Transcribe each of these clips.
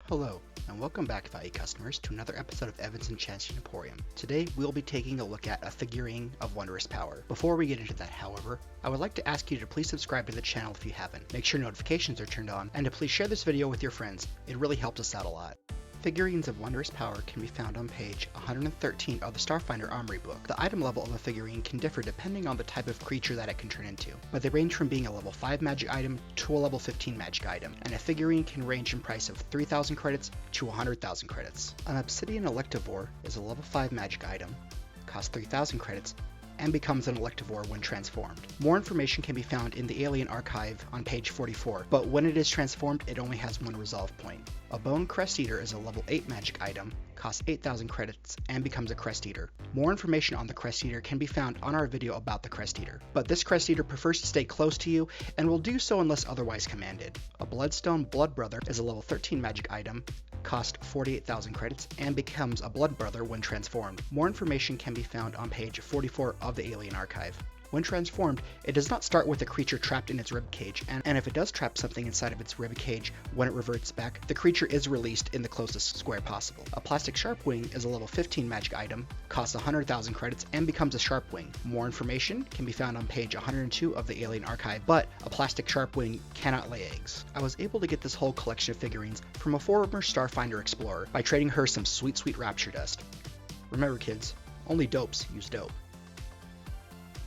Hello, and welcome back, value customers, to another episode of Evan's Enchanted Emporium. Today, we'll be taking a look at a figurine of Wondrous power. Before we get into that, however, I would like to ask you to please subscribe to the channel if you haven't. Make sure notifications are turned on, and to please share this video with your friends. It really helps us out a lot. Figurines of Wondrous power can be found on page 113 of the Starfinder Armory book. The item level of a figurine can differ depending on the type of creature that it can turn into, but they range from being a level 5 magic item to a level 15 magic item, and a figurine can range in price of 3,000 credits to 100,000 credits. An Obsidian Electivore is a level 5 magic item, costs 3,000 credits, and becomes an Electivore when transformed. More information can be found in the Alien Archive on page 44, but when it is transformed, it only has one resolve point. A Bone Crest Eater is a level 8 magic item, costs 8,000 credits, and becomes a Crest Eater. More information on the Crest Eater can be found on our video about the Crest Eater, but this Crest Eater prefers to stay close to you and will do so unless otherwise commanded. A Bloodstone Blood Brother is a level 13 magic item, costs 48,000 credits, and becomes a Blood Brother when transformed. More information can be found on page 44 of the Alien Archive. When transformed, it does not start with a creature trapped in its ribcage, and if it does trap something inside of its ribcage when it reverts back, the creature is released in the closest square possible. A Plastic Sharpwing is a level 15 magic item, costs 100,000 credits, and becomes a Sharpwing. More information can be found on page 102 of the Alien Archive, but a Plastic Sharpwing cannot lay eggs. I was able to get this whole collection of figurines from a former Starfinder explorer by trading her some sweet Rapture Dust. Remember kids, only dopes use dope.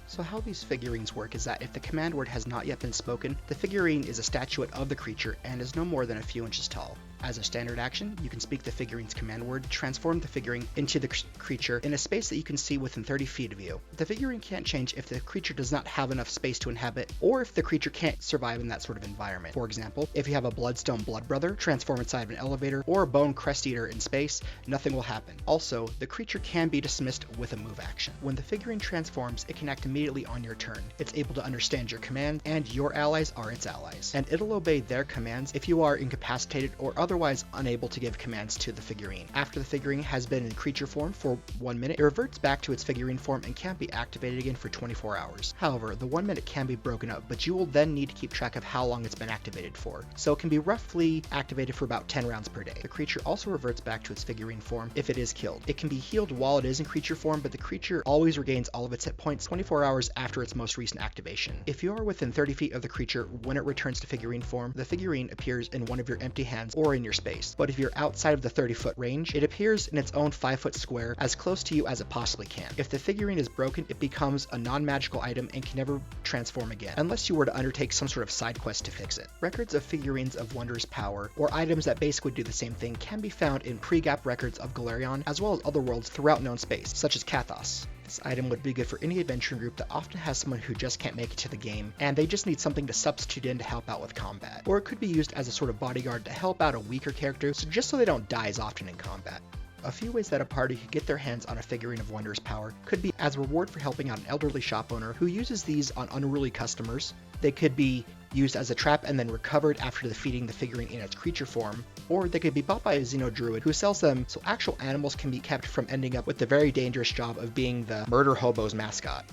So how these figurines work is that if the command word has not yet been spoken, the figurine is a statuette of the creature and is no more than a few inches tall. As a standard action, you can speak the figurine's command word to transform the figurine into the creature in a space that you can see within 30 feet of you. The figurine can't change if the creature does not have enough space to inhabit, or if the creature can't survive in that sort of environment. For example, if you have a Bloodstone Blood Brother transform inside of an elevator, or a Bone Crest Eater in space, nothing will happen. Also, the creature can be dismissed with a move action. When the figurine transforms, it can act immediately on your turn. It's able to understand your command, and your allies are its allies. And it'll obey their commands if you are incapacitated or otherwise unable to give commands to the figurine. After the figurine has been in creature form for 1 minute, it reverts back to its figurine form and can't be activated again for 24 hours. However, the 1 minute can be broken up, but you will then need to keep track of how long it's been activated for. So it can be roughly activated for about 10 rounds per day. The creature also reverts back to its figurine form if it is killed. It can be healed while it is in creature form, but the creature always regains all of its hit points 24 hours after its most recent activation. If you are within 30 feet of the creature when it returns to figurine form, the figurine appears in one of your empty hands or in your space. But if you're outside of the 30-foot range, it appears in its own 5-foot square as close to you as it possibly can. If the figurine is broken, it becomes a non-magical item and can never transform again, unless you were to undertake some sort of side quest to fix it. Records of figurines of Wondrous power, or items that basically do the same thing, can be found in pre-gap records of Galerion, as well as other worlds throughout known space, such as Kathos. This item would be good for any adventuring group that often has someone who just can't make it to the game, and they just need something to substitute in to help out with combat. Or it could be used as a sort of bodyguard to help out a weaker character, just so they don't die as often in combat. A few ways that a party could get their hands on a figurine of Wondrous power could be as a reward for helping out an elderly shop owner who uses these on unruly customers. They could be used as a trap and then recovered after defeating the figurine in its creature form, or they could be bought by a Xeno Druid who sells them so actual animals can be kept from ending up with the very dangerous job of being the murder hobo's mascot.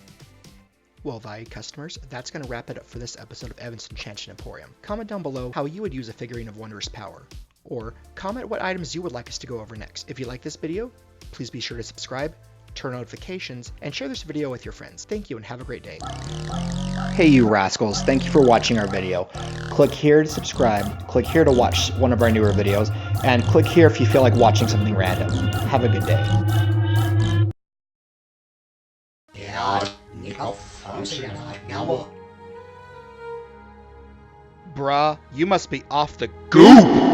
Well, valued customers, that's going to wrap it up for this episode of Evan's Enchanted Emporium. Comment down below how you would use a figurine of Wondrous power, or comment what items you would like us to go over next. If you like this video, please be sure to subscribe, turn on notifications, and share this video with your friends. Thank you and have a great day. Hey you rascals, thank you for watching our video. Click here to subscribe, click here to watch one of our newer videos, and click here if you feel like watching something random. Have a good day. Bruh, you must be off the goop!